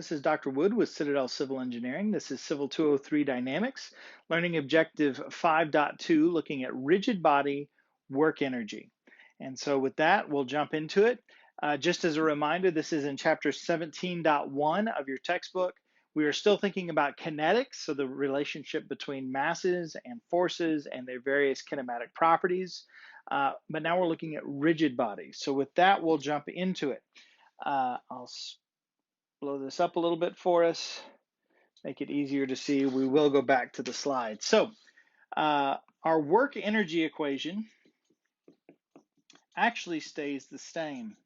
This is Dr. Wood with Citadel Civil Engineering. This is CIVL203 Dynamics, learning objective 5.2, looking at rigid body work energy. And so with that, we'll jump into it. Just as a reminder, this is in chapter 17.1 of your textbook. We are still thinking about kinetics, so the relationship between masses and forces and their various kinematic properties. But now we're looking at rigid bodies. So with that, we'll jump into it. I'll blow this up a little bit for us, make it easier to see. We will go back to the slide. So our work energy equation actually stays the same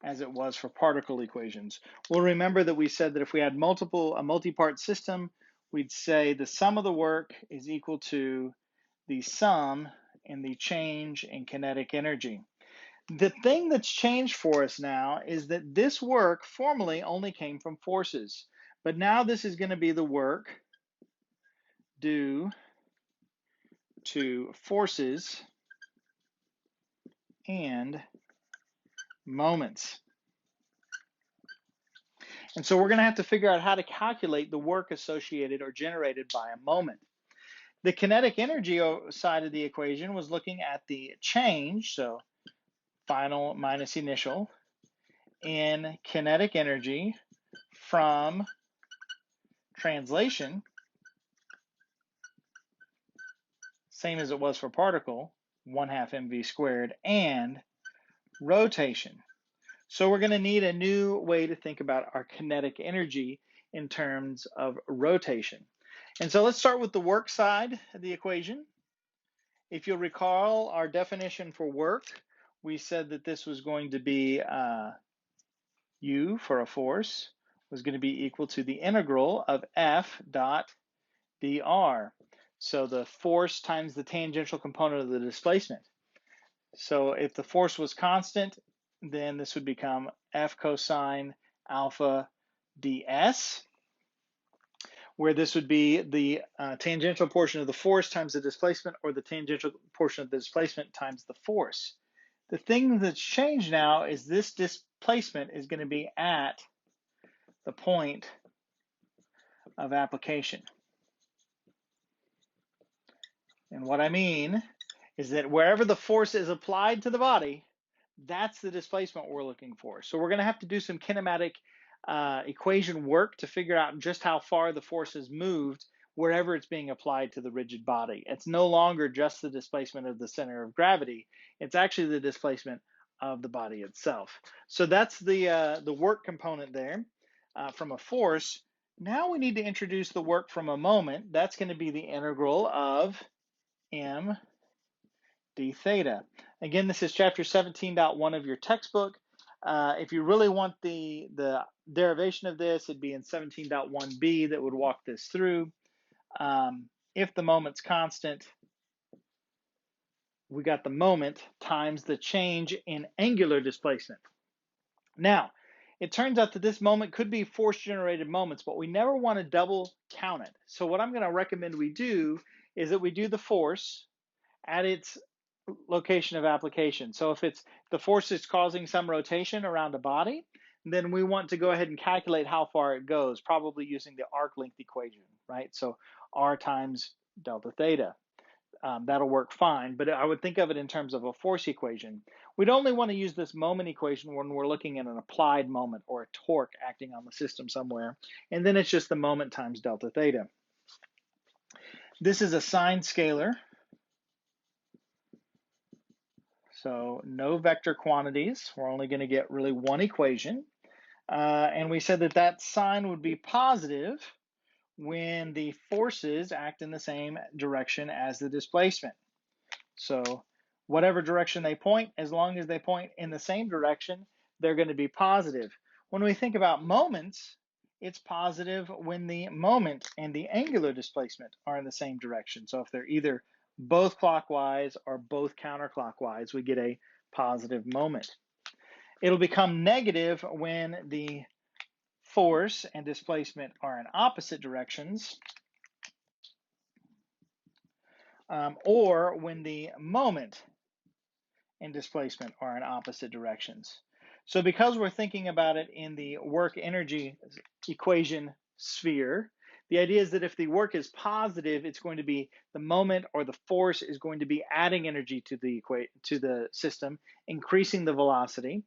as it was for particle equations. We'll remember that we said that if we had a multi-part system, we'd say the sum of the work is equal to the sum in the change in kinetic energy. The thing that's changed for us now is that this work formerly only came from forces, but now this is going to be the work due to forces and moments. And so we're going to have to figure out how to calculate the work associated or generated by a moment. The kinetic energy side of the equation was looking at the change, so final minus initial, in kinetic energy from translation, same as it was for particle, 1/2 mv squared, and rotation. So we're going to need a new way to think about our kinetic energy in terms of rotation. And so let's start with the work side of the equation. If you'll recall our definition for work, we said that this was going to be U for a force was going to be equal to the integral of F dot dr. So the force times the tangential component of the displacement. So if the force was constant, then this would become F cosine alpha ds, where this would be the tangential portion of the force times the displacement, or the tangential portion of the displacement times the force. The thing that's changed now is this displacement is going to be at the point of application. And what I mean is that wherever the force is applied to the body, that's the displacement we're looking for. So we're going to have to do some kinematic equation work to figure out just how far the force has moved wherever it's being applied to the rigid body. It's no longer just the displacement of the center of gravity. It's actually the displacement of the body itself. So that's the work component there from a force. Now we need to introduce the work from a moment. That's going to be the integral of m d theta. Again, this is chapter 17.1 of your textbook. If you really want the derivation of this, it'd be in 17.1b that would walk this through. If the moment's constant, we got the moment times the change in angular displacement. Now, it turns out that this moment could be force-generated moments, but we never want to double count it. So what I'm going to recommend we do is that we do the force at its location of application. So if it's the force is causing some rotation around a body, then we want to go ahead and calculate how far it goes, probably using the arc length equation, right? So r times delta theta. That'll work fine, but I would think of it in terms of a force equation. We'd only want to use this moment equation when we're looking at an applied moment or a torque acting on the system somewhere, and then it's just the moment times delta theta. This is a sign scalar, so no vector quantities. We're only going to get really one equation, and we said that that sign would be positive when the forces act in the same direction as the displacement. So whatever direction they point, as long as they point in the same direction, they're going to be positive. When we think about moments, it's positive when the moment and the angular displacement are in the same direction. So if they're either both clockwise or both counterclockwise, we get a positive moment. It'll become negative when the force and displacement are in opposite directions, or when the moment and displacement are in opposite directions. So because we're thinking about it in the work energy equation sphere, the idea is that if the work is positive, it's going to be the moment or the force is going to be adding energy to the system, increasing the velocity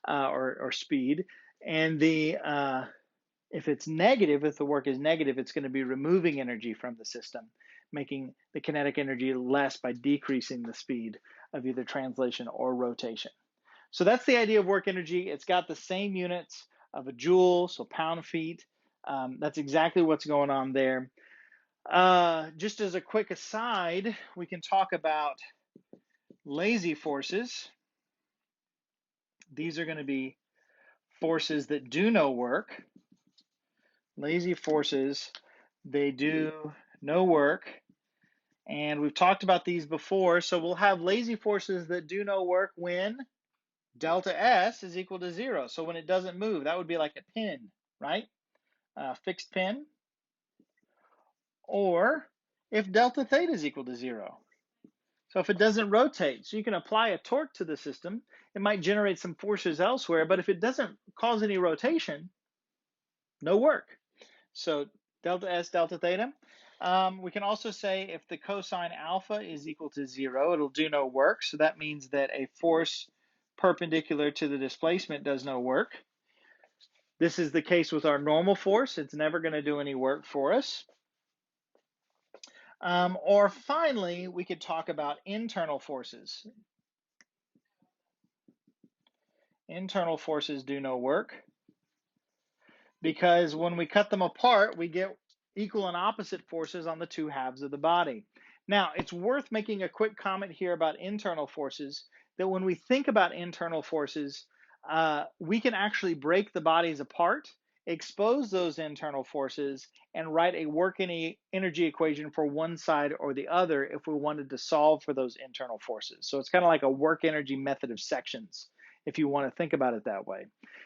or speed. And if it's negative, if the work is negative, it's going to be removing energy from the system, making the kinetic energy less by decreasing the speed of either translation or rotation. So that's the idea of work energy. It's got the same units of a joule, so pound feet. That's exactly what's going on there. Just as a quick aside, we can talk about lazy forces. These are going to be forces that do no work. Lazy forces, they do no work. And we've talked about these before. So we'll have lazy forces that do no work when delta S is equal to 0. So when it doesn't move, that would be like a pin, right? Fixed pin. Or if delta theta is equal to 0. So if it doesn't rotate, so you can apply a torque to the system, it might generate some forces elsewhere, but if it doesn't cause any rotation, no work. So delta S, delta theta. We can also say if the cosine alpha is equal to 0, it'll do no work. So that means that a force perpendicular to the displacement does no work. This is the case with our normal force. It's never going to do any work for us. Or finally, we could talk about internal forces. Internal forces do no work because when we cut them apart, we get equal and opposite forces on the two halves of the body. Now, it's worth making a quick comment here about internal forces, that when we think about internal forces, we can actually break the bodies apart, expose those internal forces, and write a work energy equation for one side or the other if we wanted to solve for those internal forces. So it's kind of like a work energy method of sections, if you want to think about it that way.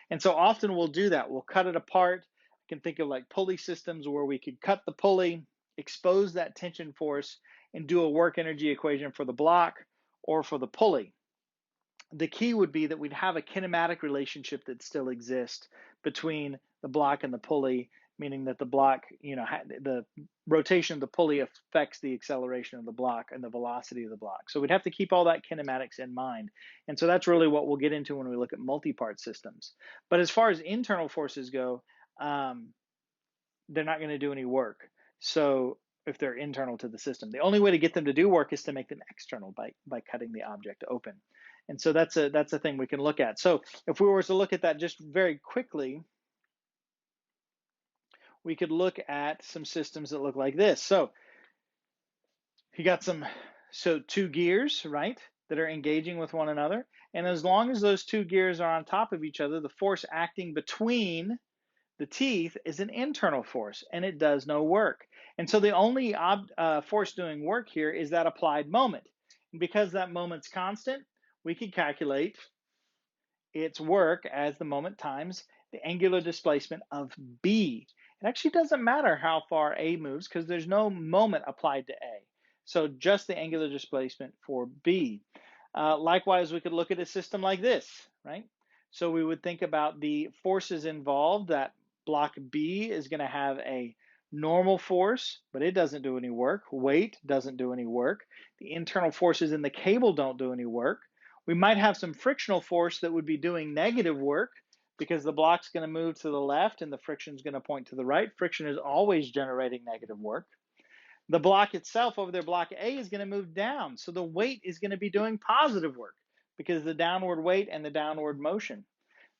And so often we'll do that. We'll cut it apart. You can think of like pulley systems where we could cut the pulley, expose that tension force, and do a work energy equation for the block or for the pulley. The key would be that we'd have a kinematic relationship that still exists between the block and the pulley, meaning that the block, the rotation of the pulley affects the acceleration of the block and the velocity of the block. So we'd have to keep all that kinematics in mind. And so that's really what we'll get into when we look at multi-part systems. But as far as internal forces go, they're not going to do any work. So if they're internal to the system, the only way to get them to do work is to make them external by cutting the object open. And so that's a thing we can look at. So if we were to look at that just very quickly, we could look at some systems that look like this. So you got two gears, right, that are engaging with one another. And as long as those two gears are on top of each other, the force acting between the teeth is an internal force, and it does no work. And so the only force doing work here is that applied moment. And because that moment's constant, we can calculate its work as the moment times the angular displacement of B. It actually doesn't matter how far A moves because there's no moment applied to A. So just the angular displacement for B. Likewise, we could look at a system like this, right? So we would think about the forces involved. That block B is going to have a normal force, but it doesn't do any work. Weight doesn't do any work. The internal forces in the cable don't do any work. We might have some frictional force that would be doing negative work because the block's going to move to the left and the friction is going to point to the right. Friction is always generating negative work. The block itself over there, block A, is going to move down. So the weight is going to be doing positive work because the downward weight and the downward motion.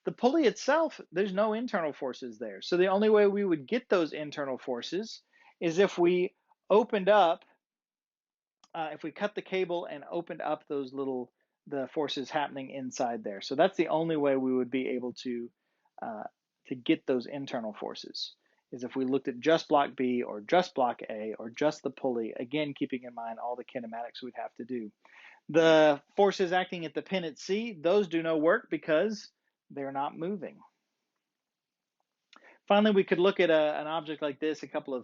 The pulley itself, there's no internal forces there. So the only way we would get those internal forces is if we opened up, if we cut the cable and opened up the forces happening inside there. So that's the only way we would be able to get those internal forces, is if we looked at just block B or just block A or just the pulley, again, keeping in mind all the kinematics we'd have to do. The forces acting at the pin at C, those do no work because they're not moving. Finally, we could look at an object like this, a couple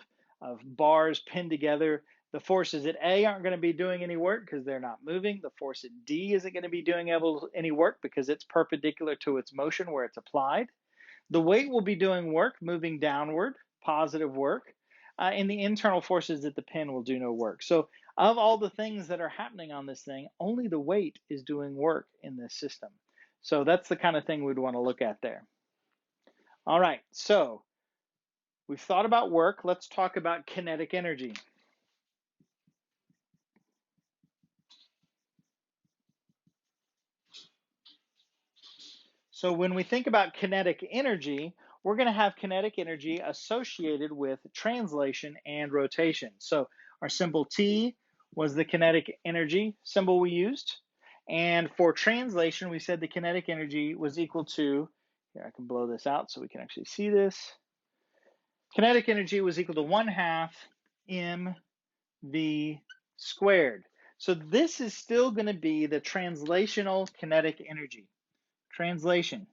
of bars pinned together. The forces at A aren't going to be doing any work because they're not moving. The force at D isn't going to be doing any work because it's perpendicular to its motion where it's applied. The weight will be doing work, moving downward, positive work, and the internal forces at the pin will do no work. So of all the things that are happening on this thing, only the weight is doing work in this system. So that's the kind of thing we'd want to look at there. All right, so we've thought about work. Let's talk about kinetic energy. So when we think about kinetic energy, we're going to have kinetic energy associated with translation and rotation. So our symbol T was the kinetic energy symbol we used. And for translation, we said the kinetic energy was equal to, here I can blow this out so we can actually see this. Kinetic energy was equal to 1/2 mv squared. So this is still going to be the translational kinetic energy. Translation.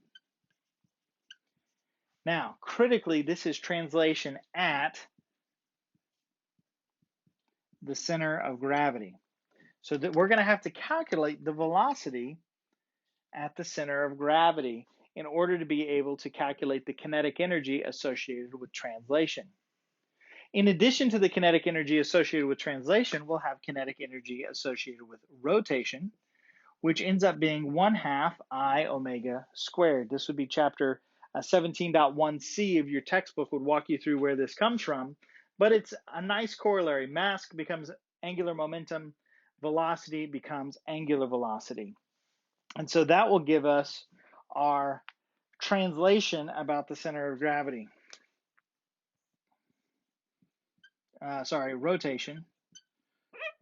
Now, critically, this is translation at the center of gravity. So that we're going to have to calculate the velocity at the center of gravity in order to be able to calculate the kinetic energy associated with translation. In addition to the kinetic energy associated with translation, we'll have kinetic energy associated with rotation, which ends up being 1/2 I omega squared. This would be chapter 17.1c of your textbook would walk you through where this comes from, but it's a nice corollary. Mass becomes angular momentum, velocity becomes angular velocity. And so that will give us our translation about the center of gravity.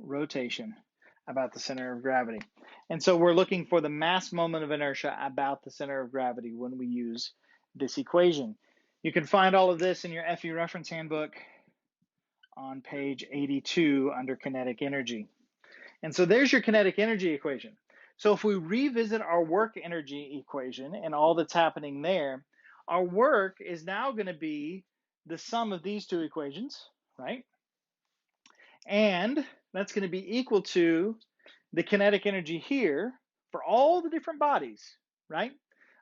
Rotation about the center of gravity. And so we're looking for the mass moment of inertia about the center of gravity when we use this equation. You can find all of this in your FE reference handbook on page 82 under kinetic energy. And so there's your kinetic energy equation. So if we revisit our work energy equation and all that's happening there, our work is now going to be the sum of these two equations, right? And that's going to be equal to the kinetic energy here for all the different bodies, right?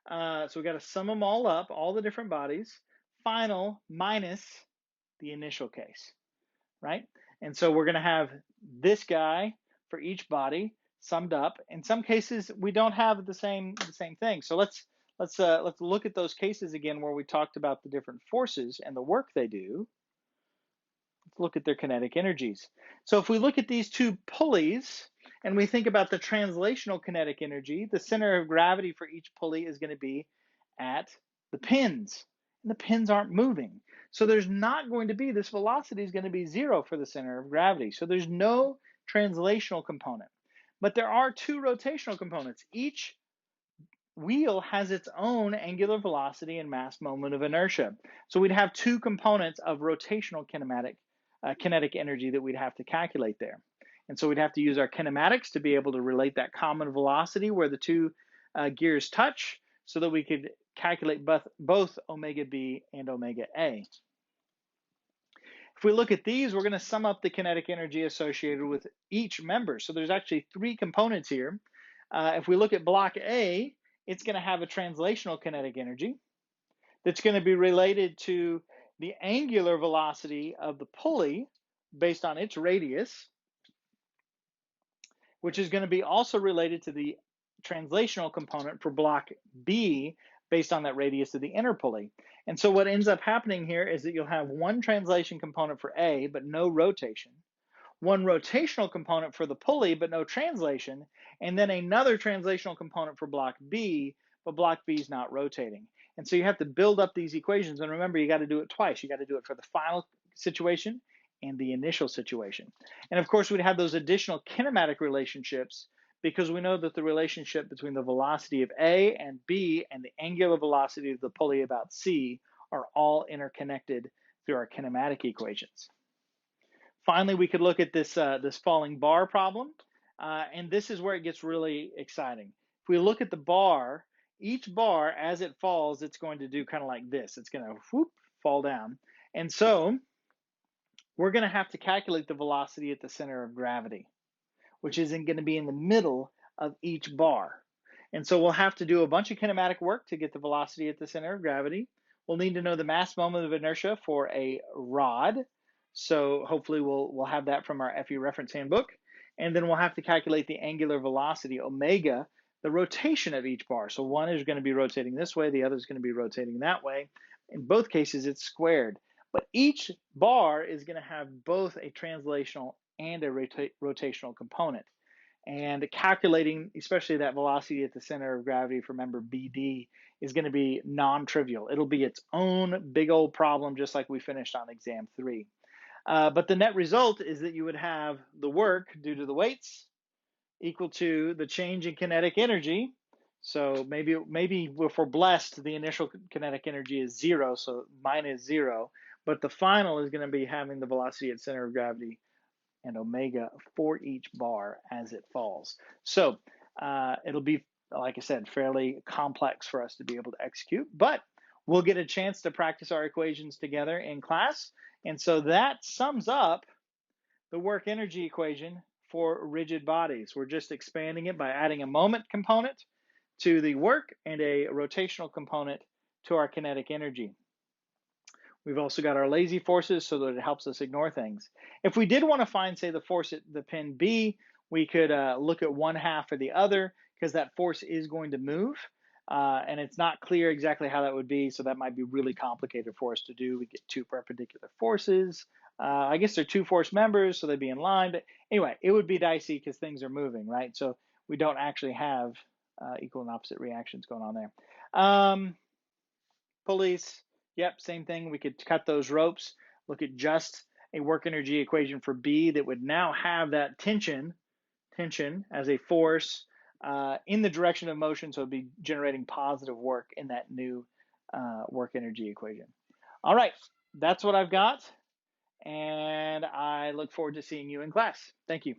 So we got to sum them all up, all the different bodies, final minus the initial case, right? And so we're going to have this guy for each body summed up. In some cases, we don't have the same thing. So let's look at those cases again where we talked about the different forces and the work they do. Let's look at their kinetic energies. So if we look at these two pulleys and we think about the translational kinetic energy, the center of gravity for each pulley is going to be at the pins. And the pins aren't moving. So there's not going to be, this velocity is going to be 0 for the center of gravity. So there's no translational component. But there are two rotational components. Each wheel has its own angular velocity and mass moment of inertia. So we'd have two components of rotational kinetic energy that we'd have to calculate there. And so we'd have to use our kinematics to be able to relate that common velocity where the two gears touch so that we could calculate both omega B and omega A. If we look at these, we're going to sum up the kinetic energy associated with each member. So there's actually three components here. If we look at block A, it's going to have a translational kinetic energy that's going to be related to the angular velocity of the pulley based on its radius, which is going to be also related to the translational component for block B based on that radius of the inner pulley. And so what ends up happening here is that you'll have one translation component for A, but no rotation, one rotational component for the pulley, but no translation, and then another translational component for block B, but block B is not rotating. And so you have to build up these equations, and remember, you got to do it twice. You got to do it for the final situation and the initial situation. And of course, we'd have those additional kinematic relationships because we know that the relationship between the velocity of A and B and the angular velocity of the pulley about C are all interconnected through our kinematic equations. Finally, we could look at this falling bar problem, and this is where it gets really exciting. If we look at the bar, each bar, as it falls, it's going to do kind of like this. It's going to whoop, fall down. And so we're going to have to calculate the velocity at the center of gravity, which isn't going to be in the middle of each bar. And so we'll have to do a bunch of kinematic work to get the velocity at the center of gravity. We'll need to know the mass moment of inertia for a rod. So hopefully we'll have that from our FE reference handbook. And then we'll have to calculate the angular velocity, omega, the rotation of each bar. So one is going to be rotating this way, the other is going to be rotating that way. In both cases, it's squared. But each bar is going to have both a translational and a rotational component. And calculating, especially that velocity at the center of gravity for member BD, is going to be non-trivial. It'll be its own big old problem, just like we finished on exam 3. But the net result is that you would have the work due to the weights equal to the change in kinetic energy. So maybe if we're blessed, the initial kinetic energy is 0, so minus 0. But the final is going to be having the velocity at center of gravity and omega for each bar as it falls. So it'll be, like I said, fairly complex for us to be able to execute, but we'll get a chance to practice our equations together in class. And so that sums up the work energy equation for rigid bodies. We're just expanding it by adding a moment component to the work and a rotational component to our kinetic energy. We've also got our lazy forces so that it helps us ignore things. If we did want to find, say, the force at the pin B, we could look at one half or the other because that force is going to move. And it's not clear exactly how that would be, so that might be really complicated for us to do. We get two perpendicular forces. I guess they're two force members, so they'd be in line. But anyway, it would be dicey because things are moving, right? So we don't actually have equal and opposite reactions going on there. Pulleys, yep, same thing. We could cut those ropes, look at just a work energy equation for B that would now have that tension as a force in the direction of motion, so it'd be generating positive work in that new work energy equation. All right, that's what I've got, and I look forward to seeing you in class. Thank you.